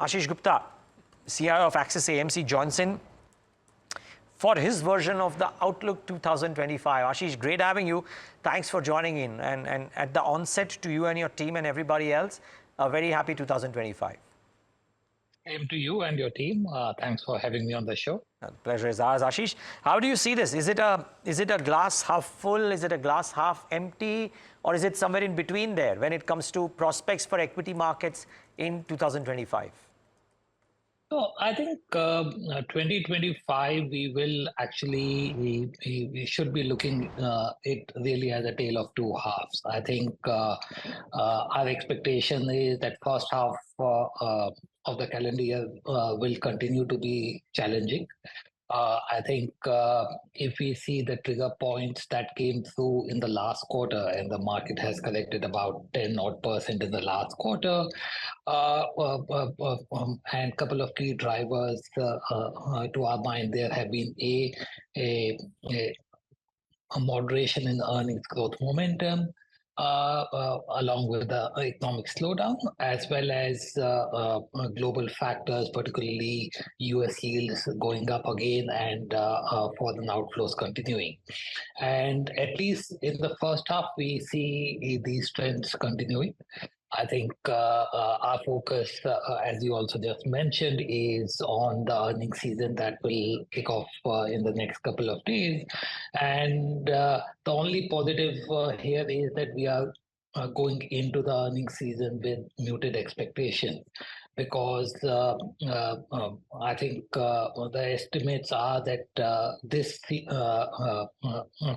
Ashish Gupta, CIO of Axis AMC, joins in for his version of the Outlook 2025. Ashish, great having you. Thanks for joining in. And at the onset, to you and your team and everybody else, a very happy 2025. Same to you and your team. Thanks for having me on the show. The pleasure is ours. Ashish, how do you see this? Is it a glass half full? Is it a glass half empty? Or is it somewhere in between there when it comes to prospects for equity markets in 2025? So I think 2025, we will actually, we should be looking it really as a tale of two halves. I think our expectation is that first half of the calendar year will continue to be challenging. I think if we see the trigger points that came through in the last quarter, and the market has corrected about 10% in the last quarter, and a couple of key drivers to our mind, there have been a, a moderation in earnings growth momentum, along with the economic slowdown, as well as global factors, particularly US yields going up again and foreign outflows continuing. And at least in the first half, we see these trends continuing. I think our focus, as you also just mentioned, is on the earnings season that will kick off in the next couple of days. And the only positive here is that we are going into the earnings season with muted expectations, because I think the estimates are that this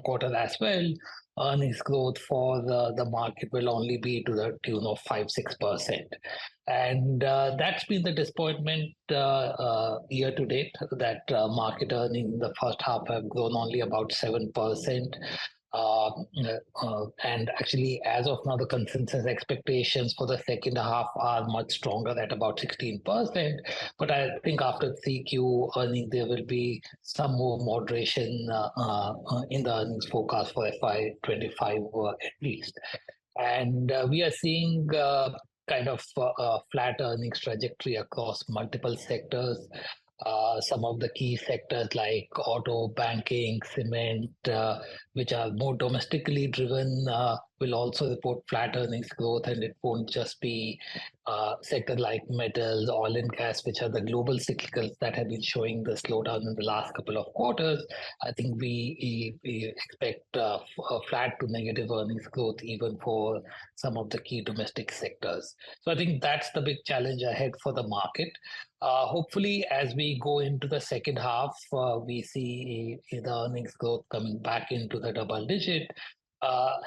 quarter as well, earnings growth for the market will only be to the tune of 5-6%. And that's been the disappointment year to date, that market earnings in the first half have grown only about 7%. And actually, as of now, the consensus expectations for the second half are much stronger at about 16%. But I think after 3Q earnings, there will be some more moderation in the earnings forecast for FY25 at least. And we are seeing kind of a flat earnings trajectory across multiple sectors. Some of the key sectors like auto, banking, cement, which are more domestically driven, will also report flat earnings growth, and it won't just be sectors like metals, oil and gas, which are the global cyclicals that have been showing the slowdown in the last couple of quarters. I think we expect a flat to negative earnings growth even for some of the key domestic sectors. So I think that's the big challenge ahead for the market. Hopefully, as we go into the second half, we see the earnings growth coming back into the double digit,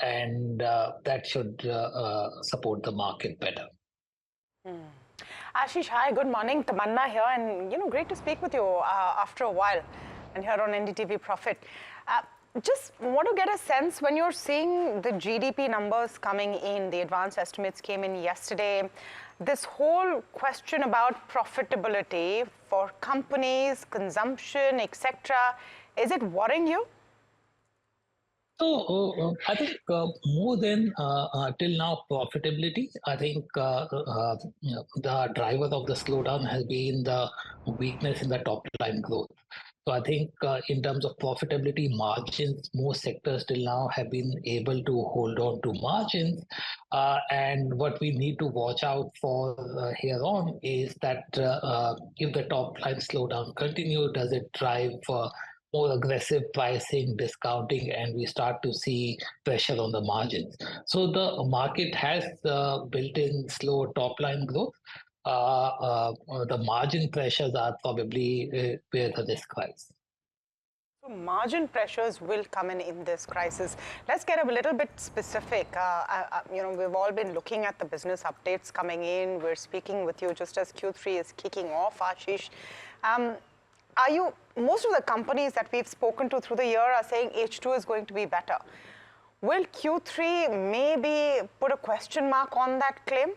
and that should support the market better. Ashish, hi, good morning. Tamanna here, and great to speak with you after a while, and here on NDTV Profit. Just want to get a sense, when you're seeing the GDP numbers coming in, the advanced estimates came in yesterday, this whole question about profitability for companies, consumption, etc., is it worrying you? So I think more than till now profitability, I think the driver of the slowdown has been the weakness in the top line growth. So I think in terms of profitability margins, most sectors till now have been able to hold on to margins. And what we need to watch out for here on is that if the top line slowdown continues, does it drive more aggressive pricing, discounting, and we start to see pressure on the margins. So the market has built-in slow top-line growth. The margin pressures are probably where the risk lies. So margin pressures will come in this crisis. Let's get a little bit specific. We've all been looking at the business updates coming in. We're speaking with you just as Q3 is kicking off, Ashish. Most of the companies that we've spoken to through the year are saying H2 is going to be better. Will Q3 maybe put a question mark on that claim?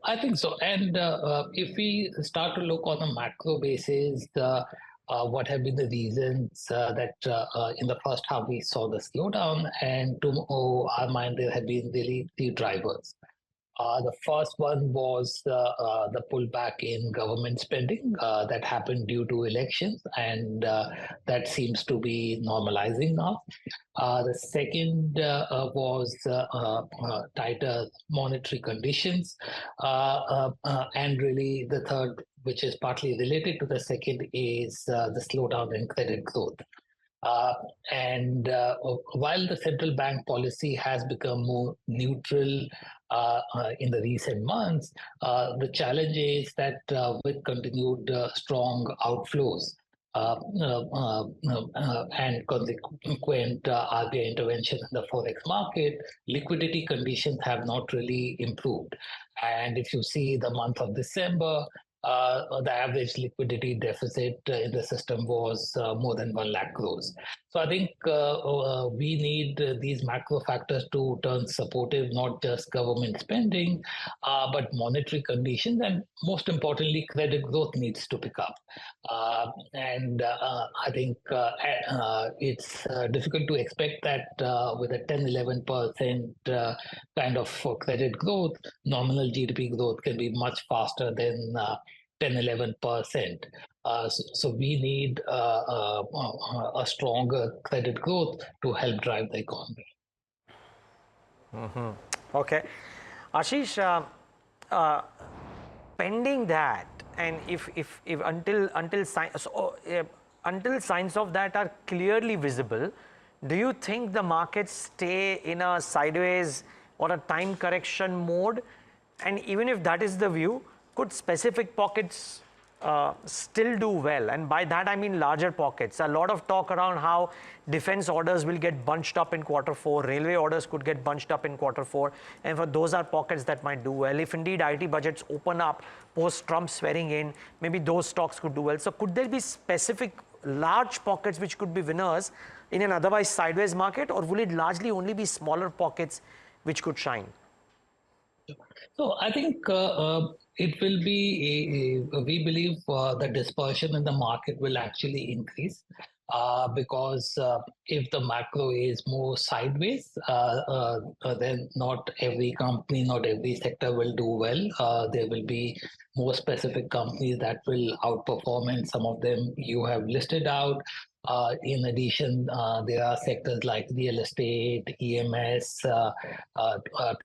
I think so. And if we start to look on a macro basis, what have been the reasons that in the first half we saw the slowdown, and to our mind there have been really three drivers. The first one was the pullback in government spending that happened due to elections, and that seems to be normalizing now. The second was tighter monetary conditions. And really, the third, which is partly related to the second, is the slowdown in credit growth. Uh, and while the central bank policy has become more neutral in the recent months, the challenge is that with continued strong outflows and consequent RBI intervention in the forex market, liquidity conditions have not really improved. And if you see the month of December, the average liquidity deficit in the system was more than 1 lakh crores. So I think we need these macro factors to turn supportive, not just government spending, but monetary conditions, and most importantly, credit growth needs to pick up. And I think it's difficult to expect that with a 10-11% kind of credit growth, nominal GDP growth can be much faster than 10-11%. So we need a stronger credit growth to help drive the economy. Okay. Ashish, pending that, and if until signs of that are clearly visible, do you think the markets stay in a sideways or a time correction mode? And even if that is the view, could specific pockets still do well? And by that I mean larger pockets. A lot of talk around how defense orders will get bunched up in Q4, railway orders could get bunched up in Q4, and for those are pockets that might do well. If indeed IT budgets open up post Trump swearing in, maybe those stocks could do well. So could there be specific large pockets which could be winners in an otherwise sideways market, or will it largely only be smaller pockets which could shine? So I think it will be, we believe the dispersion in the market will actually increase because if the macro is more sideways, then not every company, not every sector will do well. There will be more specific companies that will outperform, and some of them you have listed out. In addition, there are sectors like real estate, EMS,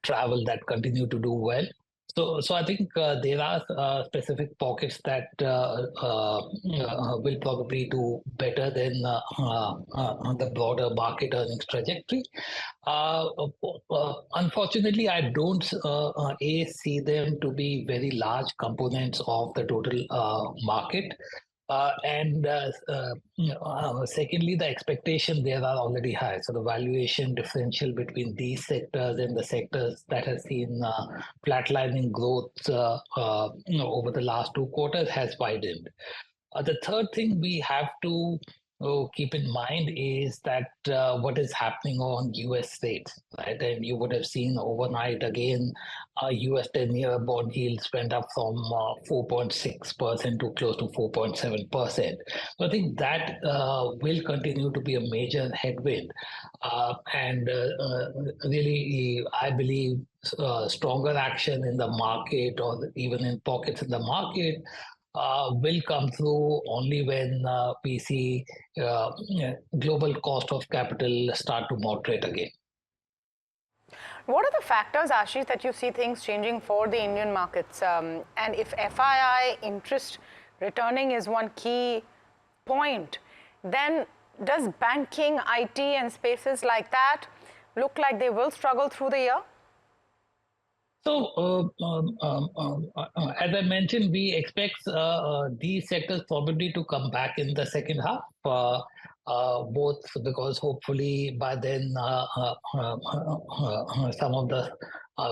travel that continue to do well. So I think there are specific pockets that will probably do better than the broader market earnings trajectory. Unfortunately, I don't see them to be very large components of the total market. Secondly, the expectation there are already high. So the valuation differential between these sectors and the sectors that has seen flatlining growth over the last 2 quarters has widened. The third thing we have to keep in mind is that what is happening on US rates, right? And you would have seen overnight again, US 10-year bond yields went up from 4.6% to close to 4.7%. So I think that will continue to be a major headwind. Really, I believe stronger action in the market or even in pockets in the market will come through only when we see global cost of capital start to moderate again. What are the factors, Ashish, that you see things changing for the Indian markets? And if FII interest returning is one key point, then does banking, IT, and spaces like that look like they will struggle through the year? So, as I mentioned, we expect these sectors probably to come back in the second half, both because hopefully by then some of the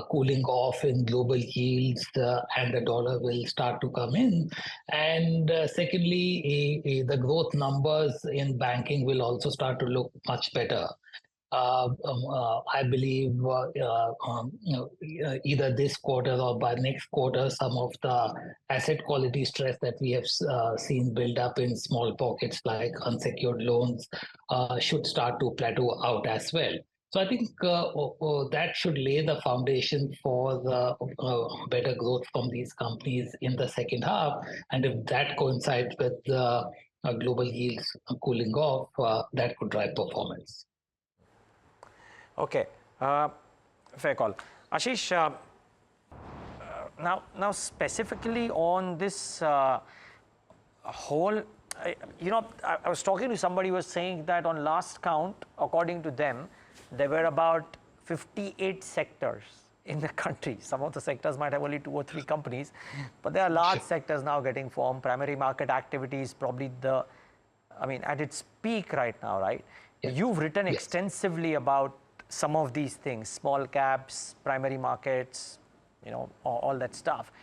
cooling off in global yields and the dollar will start to come in. And secondly, the growth numbers in banking will also start to look much better. I believe either this quarter or by next quarter, some of the asset quality stress that we have seen build up in small pockets like unsecured loans should start to plateau out as well. So I think that should lay the foundation for the better growth from these companies in the second half. And if that coincides with the global yields cooling off, that could drive performance. Okay, fair call. Ashish, now specifically on this whole, I was talking to somebody who was saying that on last count, according to them, there were about 58 sectors in the country. Some of the sectors might have only 2 or 3 companies, but there are large sectors now getting formed. Primary market activity is probably at its peak right now, right? Yes. You've written extensively about some of these things, small caps, primary markets, all that stuff.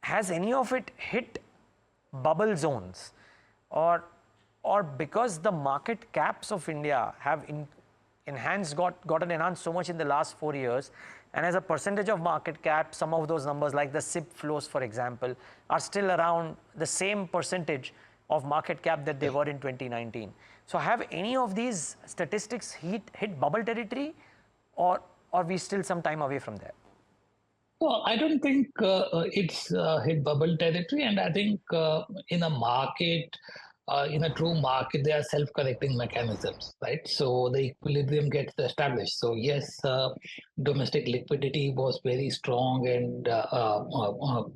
Has any of it hit bubble zones, or because the market caps of India have gotten enhanced so much in the last 4 years, and as a percentage of market cap, some of those numbers like the SIP flows, for example, are still around the same percentage of market cap that they were in 2019. So have any of these statistics hit bubble territory, or are we still some time away from there? Well, I don't think it's hit bubble territory, and I think in a true market, there are self-correcting mechanisms, right? So the equilibrium gets established. So yes, domestic liquidity was very strong and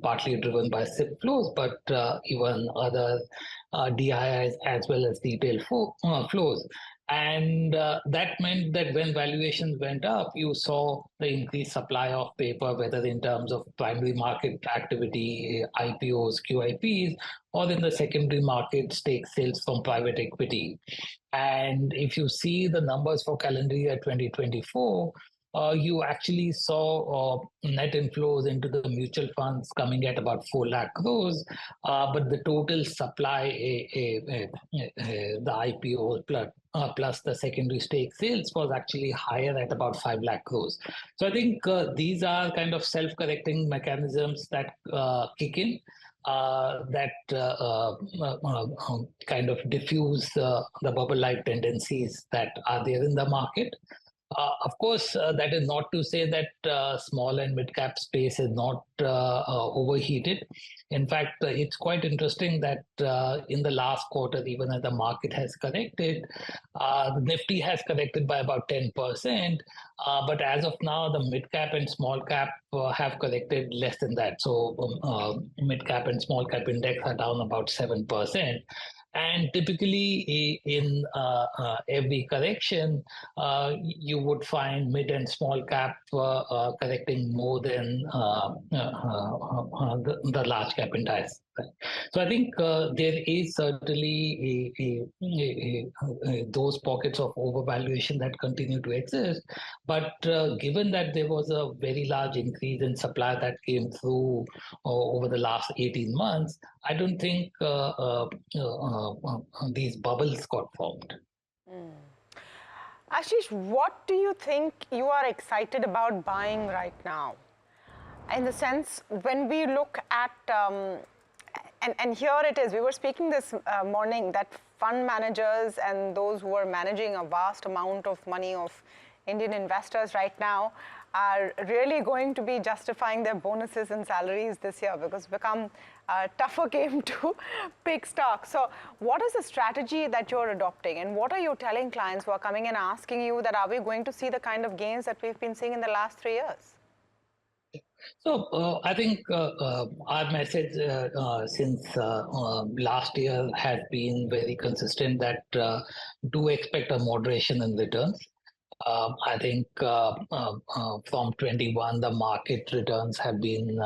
partly driven by SIP flows, but even other DIIs as well as retail flows. And that meant that when valuations went up, you saw the increased supply of paper, whether in terms of primary market activity, IPOs, QIPs, or in the secondary market, stake sales from private equity. And if you see the numbers for calendar year 2024, you actually saw net inflows into the mutual funds coming at about 4 lakh crores, but the total supply, the IPO plus the secondary stake sales was actually higher at about 5 lakh crores. So I think these are kind of self-correcting mechanisms that kick in. That kind of diffuse the bubble-like tendencies that are there in the market. Of course, that is not to say that small and mid-cap space is not overheated. In fact, it's quite interesting that in the last quarter, even as the market has corrected, the Nifty has corrected by about 10%. But as of now, the mid-cap and small-cap have corrected less than that. So mid-cap and small-cap index are down about 7%. And typically in every correction, you would find mid and small cap correcting more than the large cap indices. So I think there is certainly those pockets of overvaluation that continue to exist. But given that there was a very large increase in supply that came through over the last 18 months, I don't think these bubbles got formed. Ashish, what do you think you are excited about buying right now? In the sense, when we look at, and here it is, we were speaking this morning that fund managers and those who are managing a vast amount of money of Indian investors right now are really going to be justifying their bonuses and salaries this year, because it's become a tougher game to pick stocks. So what is the strategy that you're adopting, and what are you telling clients who are coming and asking you that are we going to see the kind of gains that we've been seeing in the last 3 years? So I think our message since last year has been very consistent that do expect a moderation in returns. I think from 21, the market returns have been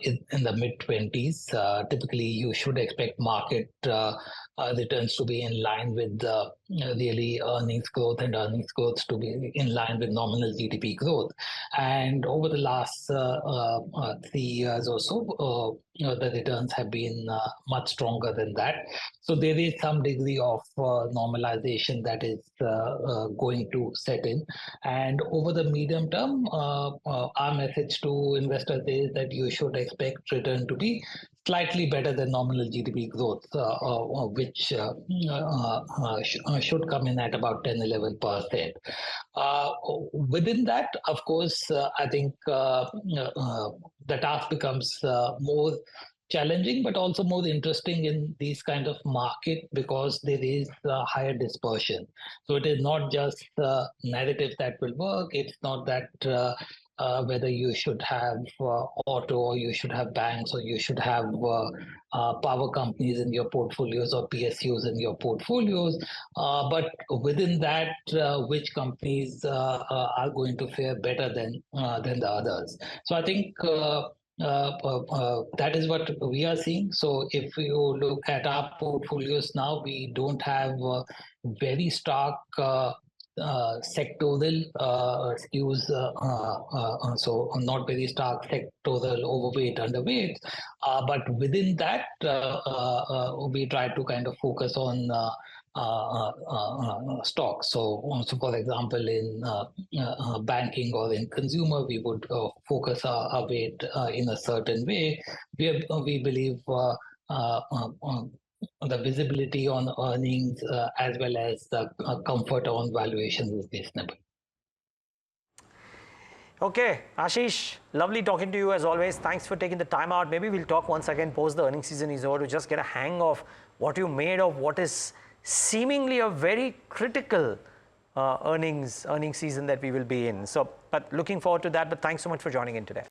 in the mid-20s. Typically, you should expect market returns to be in line with really earnings growth, and earnings growth to be in line with nominal GDP growth. And over the last 3 years or so, the returns have been much stronger than that. So there is some degree of normalization that is going to set in. And over the medium term, our message to investors is that you should expect return to be slightly better than nominal GDP growth, which should come in at about 10-11%. Within that, of course, I think the task becomes more challenging, but also more interesting in these kind of market because there is higher dispersion. So it is not just the narrative that will work. It's not that whether you should have auto or you should have banks or you should have power companies in your portfolios or PSUs in your portfolios, but within that, which companies are going to fare better than the others. So I think that is what we are seeing. So if you look at our portfolios now, we don't have very stark sectoral skews, so not very stark sectoral overweight, underweight. But within that, we try to kind of focus on stocks. So, for example, in banking or in consumer, we would focus our weight in a certain way. We believe the visibility on earnings as well as the comfort on valuations is reasonable. Okay, Ashish, lovely talking to you as always. Thanks for taking the time out. Maybe we'll talk once again post the earnings season is over to just get a hang of what you made of what is seemingly a very critical earnings season that we will be in. So, but looking forward to that. But thanks so much for joining in today.